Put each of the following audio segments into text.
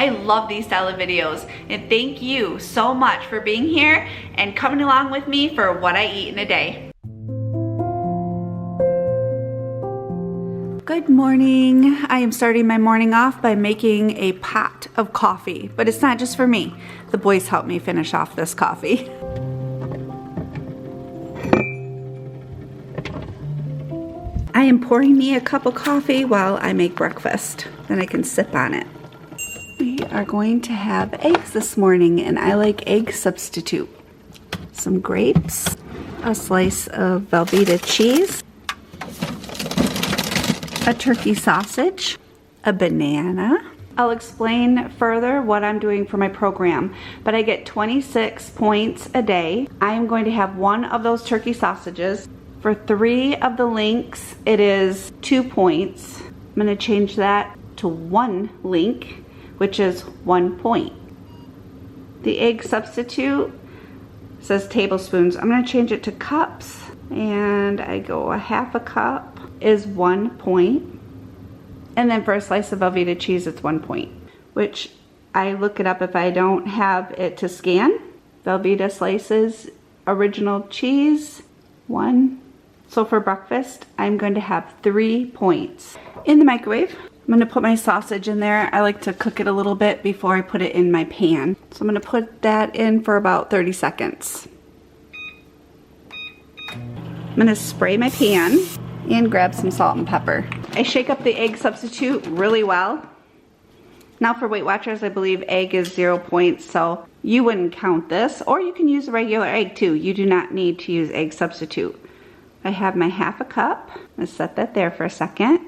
I love these style of videos, and thank you so much for being here and coming along with me for what I eat in a day. Good morning. I am starting my morning off by making a pot of coffee, but it's not just for me. The boys helped me finish off this coffee. I am pouring me a cup of coffee while I make breakfast. Then I can sip on it. We are going to have eggs this morning, and I like egg substitute. Some grapes, a slice of Velveeta cheese, a turkey sausage, a banana. I'll explain further what I'm doing for my program, but I get 26 points a day. I am going to have one of those turkey sausages. For 3 of the links, it is 2 points. I'm gonna change that to 1 link, which is 1 point. The egg substitute says tablespoons. I'm gonna change it to cups, and I go a half a cup is 1 point. And then for a slice of Velveeta cheese, it's 1 point, which I look it up if I don't have it to scan. Velveeta slices, original cheese, 1. So for breakfast, I'm going to have 3 points. In the microwave, I'm going to put my sausage in there. I like to cook it a little bit before I put it in my pan. So I'm going to put that in for about 30 seconds. I'm going to spray my pan and grab some salt and pepper. I shake up the egg substitute really well. Now for Weight Watchers, I believe egg is 0 points, so you wouldn't count this. Or you can use a regular egg too. You do not need to use egg substitute. I have my half a cup. I'm gonna set that there for a second,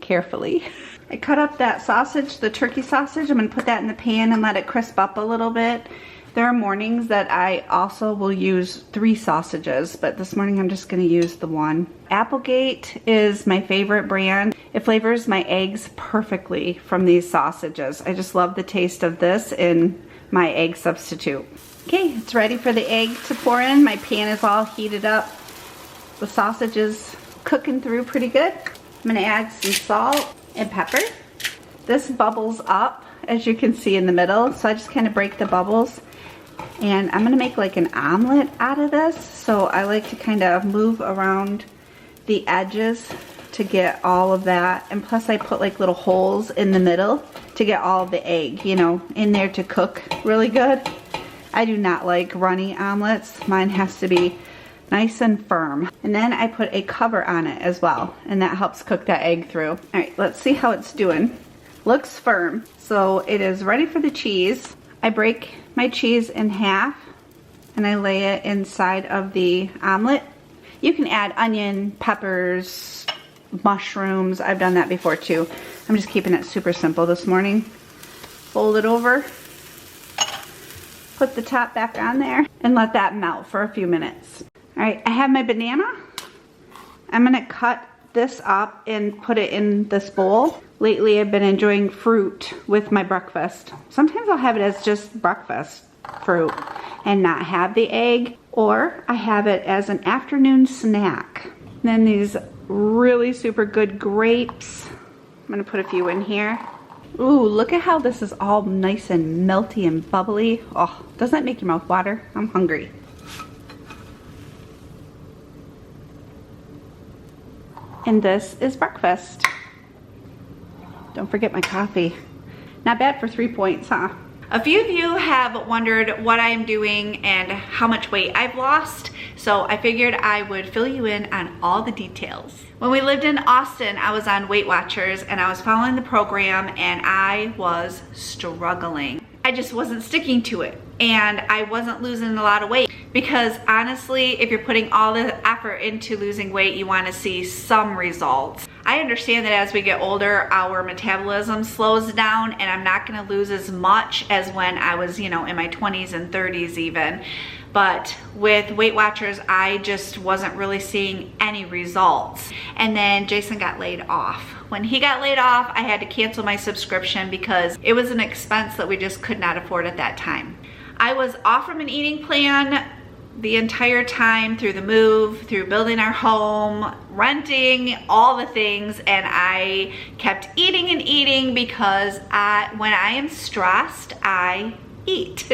carefully. I cut up that sausage, the turkey sausage. I'm gonna put that in the pan and let it crisp up a little bit. There are mornings that I also will use 3 sausages, but this morning I'm just gonna use the 1. Applegate is my favorite brand. It flavors my eggs perfectly from these sausages. I just love the taste of this in my egg substitute. Okay, it's ready for the egg to pour in. My pan is all heated up. The sausage is cooking through pretty good. I'm gonna add some salt and pepper. This bubbles up, as you can see in the middle, so I just kind of break the bubbles. And I'm gonna make like an omelet out of this, so I like to kind of move around the edges to get all of that. And plus I put like little holes in the middle to get all of the egg, you know, in there to cook really good. I do not like runny omelets. Mine has to be nice and firm. And then I put a cover on it as well, and that helps cook that egg through. All right, let's see how it's doing. Looks firm, so it is ready for the cheese. I break my cheese in half and I lay it inside of the omelet. You can add onion, peppers, mushrooms. I've done that before too. I'm just keeping it super simple this morning. Fold it over, put the top back on there, and let that melt for a few minutes. All right, I have my banana. I'm gonna cut this up and put it in this bowl. Lately, I've been enjoying fruit with my breakfast. Sometimes I'll have it as just breakfast fruit and not have the egg, or I have it as an afternoon snack. Then these really super good grapes. I'm gonna put a few in here. Ooh, look at how this is all nice and melty and bubbly. Oh, doesn't that make your mouth water? I'm hungry. And this is breakfast. Don't forget my coffee. Not bad for 3 points, huh? A few of you have wondered what I'm doing and how much weight I've lost, so I figured I would fill you in on all the details. When we lived in Austin, I was on Weight Watchers and I was following the program and I was struggling. I just wasn't sticking to it and I wasn't losing a lot of weight, because honestly, if you're putting all the effort into losing weight, you want to see some results. I understand that as we get older, our metabolism slows down and I'm not going to lose as much as when I was, you know, in my 20s and 30s even. But with Weight Watchers, I just wasn't really seeing any results. And then Jason got laid off. When he got laid off, I had to cancel my subscription because it was an expense that we just could not afford at that time. I was off from an eating plan the entire time through the move, through building our home, renting, all the things, and I kept eating and eating because when I am stressed, I eat.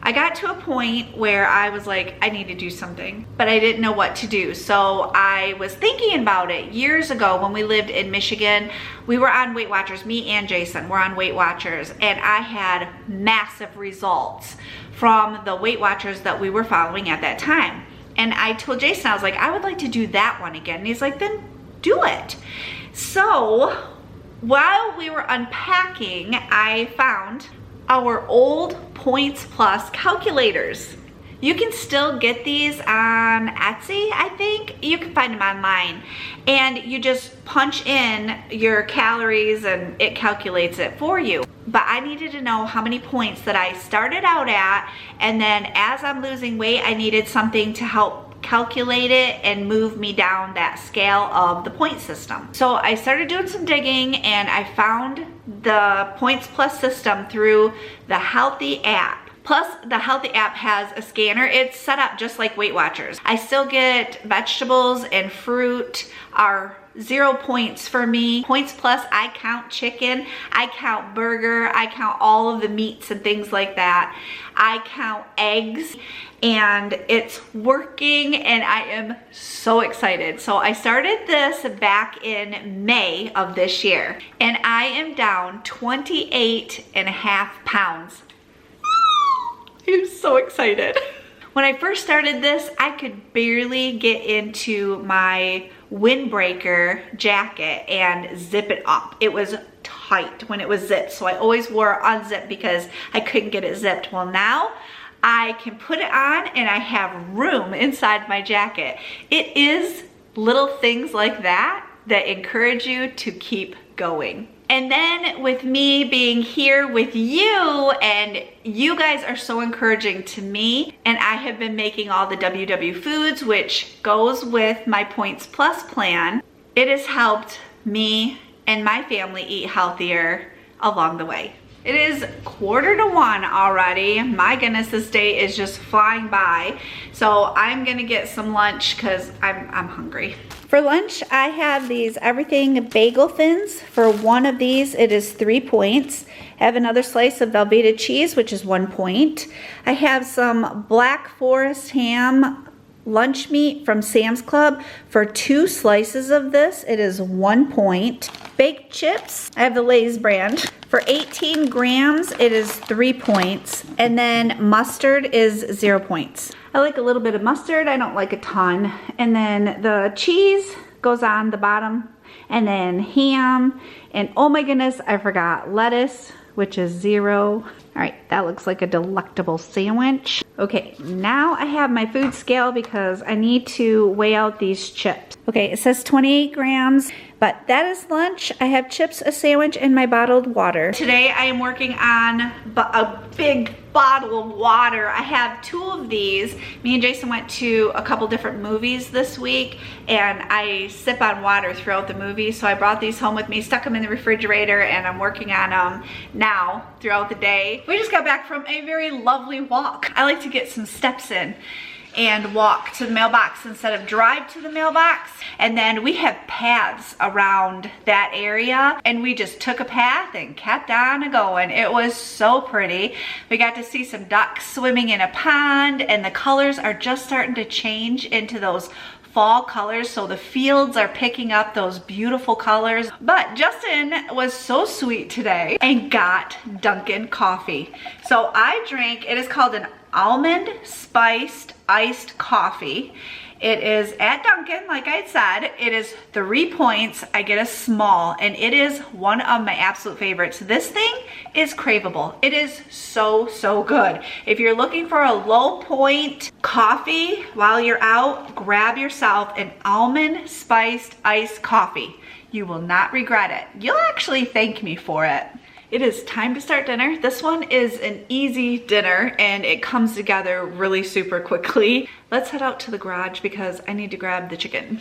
I got to a point where I was like, I need to do something, but I didn't know what to do. So I was thinking about it years ago when we lived in Michigan. We were on Weight Watchers, me and Jason were on Weight Watchers, and I had massive results from the Weight Watchers that we were following at that time. And I told Jason, I was like, I would like to do that one again. And he's like, then do it. So while we were unpacking, I found our old Points Plus calculators. You can still get these on Etsy, I think. You can find them online. And you just punch in your calories and it calculates it for you. But I needed to know how many points that I started out at, and then as I'm losing weight, I needed something to help calculate it and move me down that scale of the point system. So I started doing some digging and I found the Points Plus system through the Healthy app. Plus, the Healthy app has a scanner. It's set up just like Weight Watchers. I still get vegetables and fruit are 0 points for me. Points Plus, I count chicken, I count burger, I count all of the meats and things like that. I count eggs, and it's working, and I am so excited. So I started this back in May of this year, and I am down 28.5 pounds. I'm so excited. When I first started this, I could barely get into my windbreaker jacket and zip it up. It was tight when it was zipped, so I always wore it unzipped because I couldn't get it zipped. Well, now I can put it on and I have room inside my jacket. It is little things like that that encourage you to keep going. And then with me being here with you, and you guys are so encouraging to me, and I have been making all the WW foods, which goes with my Points Plus plan. It has helped me and my family eat healthier along the way. It is 1:45 already. My goodness, this day is just flying by. So I'm gonna get some lunch because I'm hungry. For lunch, I have these everything bagel thins. For one of these, it is 3 points. I have another slice of Velveeta cheese, which is 1 point. I have some Black Forest ham lunch meat from Sam's Club. For 2 slices of this, it is 1 point. Baked chips, I have the Lay's brand. For 18 grams, it is 3 points. And then mustard is 0 points. I like a little bit of mustard, I don't like a ton. And then the cheese goes on the bottom. And then ham, and oh my goodness, I forgot lettuce, which is 0. All right, that looks like a delectable sandwich. Okay, now I have my food scale because I need to weigh out these chips. Okay, it says 28 grams, but that is lunch. I have chips, a sandwich, and my bottled water. Today I am working on a big bottle of water. I have 2 of these. Me and Jason went to a couple different movies this week, and I sip on water throughout the movie, so I brought these home with me, stuck them in the refrigerator, and I'm working on them now throughout the day. We just got back from a very lovely walk. I like to get some steps in and walk to the mailbox instead of drive to the mailbox. And then we have paths around that area, and we just took a path and kept on going. It was so pretty. We got to see some ducks swimming in a pond, and the colors are just starting to change into those fall colors, so the fields are picking up those beautiful colors. But Justin was so sweet today and got Dunkin' coffee. So I drank, it is called an almond spiced iced coffee. It is at Dunkin', like I said. It is 3 points. I get a small, and it is one of my absolute favorites. This thing is craveable. It is so, so good. If you're looking for a low point coffee while you're out, grab yourself an almond spiced iced coffee. You will not regret it. You'll actually thank me for it. It is time to start dinner. This one is an easy dinner, and it comes together really super quickly. Let's head out to the garage because I need to grab the chicken.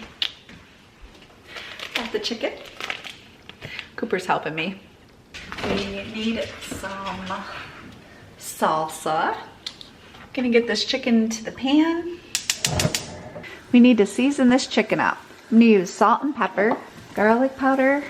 Got the chicken. Cooper's helping me. We need some salsa. Gonna get this chicken into the pan. We need to season this chicken up. I'm gonna use salt and pepper, garlic powder,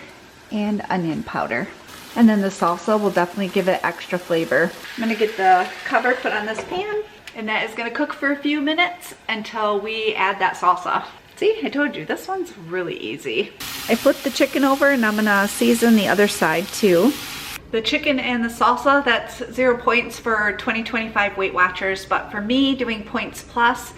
and onion powder. And then the salsa will definitely give it extra flavor. I'm gonna get the cover put on this pan, and that is gonna cook for a few minutes until we add that salsa. See, I told you, this one's really easy. I flipped the chicken over and I'm gonna season the other side too. The chicken and the salsa, that's 0 points for 2025 Weight Watchers, but for me, doing points plus,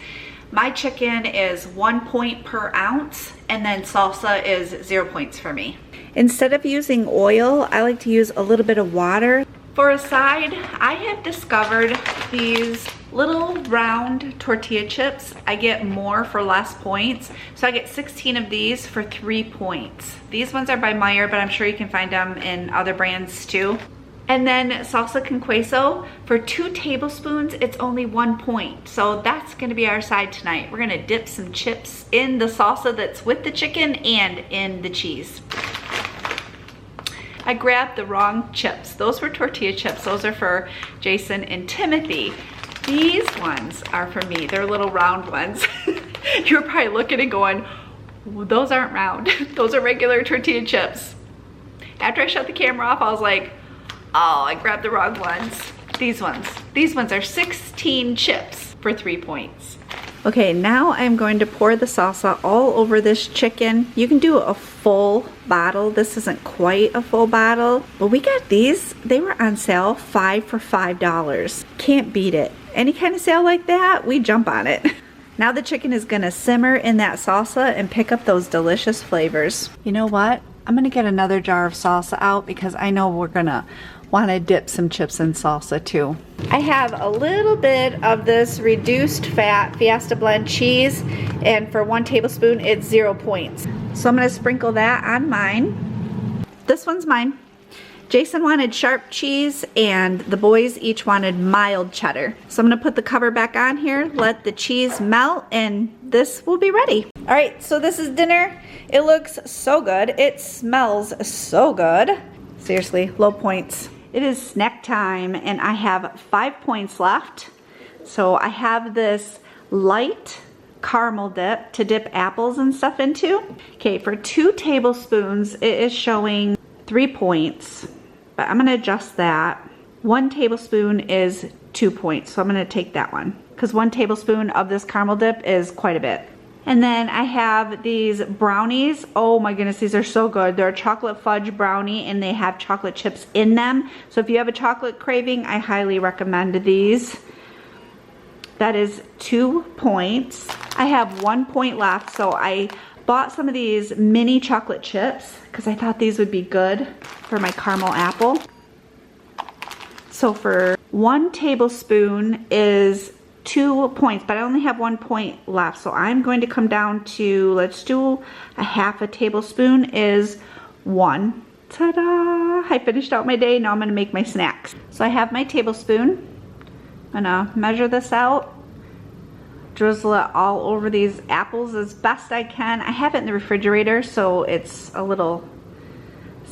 my chicken is 1 point per ounce, and then salsa is 0 points for me. Instead of using oil, I like to use a little bit of water. For a side, I have discovered these little round tortilla chips. I get more for less points. So I get 16 of these for 3 points. These ones are by Meyer, but I'm sure you can find them in other brands too. And then salsa con queso, for 2 tablespoons, it's only 1 point. So that's gonna be our side tonight. We're gonna dip some chips in the salsa that's with the chicken and in the cheese. I grabbed the wrong chips. Those were tortilla chips. Those are for Jason and Timothy. These ones are for me. They're little round ones. You're probably looking and going, those aren't round. Those are regular tortilla chips. After I shut the camera off, I was like, oh, I grabbed the wrong ones. These ones. These ones are 16 chips for 3 points. Okay, now I'm going to pour the salsa all over this chicken. You can do a full bottle. This isn't quite a full bottle, but we got these. They were on sale, 5 for $5. Can't beat it. Any kind of sale like that, we jump on it. Now the chicken is gonna simmer in that salsa and pick up those delicious flavors. You know what? I'm gonna get another jar of salsa out because I know we're gonna wanna dip some chips in salsa too. I have a little bit of this reduced fat Fiesta blend cheese, and for 1 tablespoon, it's 0 points. So I'm gonna sprinkle that on mine. This one's mine. Jason wanted sharp cheese and the boys each wanted mild cheddar. So I'm gonna put the cover back on here, let the cheese melt, and this will be ready. All right, so this is dinner. It looks so good. It smells so good. Seriously, low points. It is snack time and I have 5 points left. So I have this light caramel dip to dip apples and stuff into. Okay, for 2 tablespoons, it is showing 3 points. But I'm gonna adjust that. 1 tablespoon is 2 points, so I'm gonna take that one because 1 tablespoon of this caramel dip is quite a bit. And then I have these brownies. Oh my goodness, these are so good. They're a chocolate fudge brownie and they have chocolate chips in them. So if you have a chocolate craving, I highly recommend these. That is 2 points. I have 1 point left, so I bought some of these mini chocolate chips because I thought these would be good for my caramel apple. So for 1 tablespoon is 2 points, but I only have 1 point left. So I'm going to come down to, let's do a half a tablespoon is 1. Ta-da! I finished out my day. Now I'm gonna make my snacks. So I have my tablespoon. I'm gonna measure this out. Drizzle it all over these apples as best I can. I have it in the refrigerator, so it's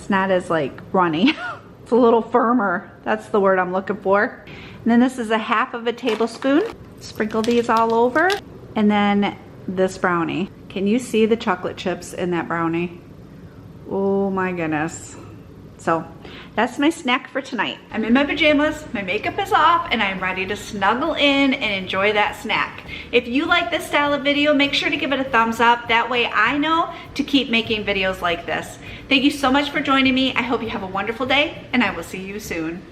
not as like runny. It's a little firmer. That's the word I'm looking for. And then this is a half of a tablespoon. Sprinkle these all over. And then this brownie. Can you see the chocolate chips in that brownie? Oh my goodness. So that's my snack for tonight. I'm in my pajamas, my makeup is off, and I'm ready to snuggle in and enjoy that snack. If you like this style of video, make sure to give it a thumbs up. That way I know to keep making videos like this. Thank you so much for joining me. I hope you have a wonderful day, and I will see you soon.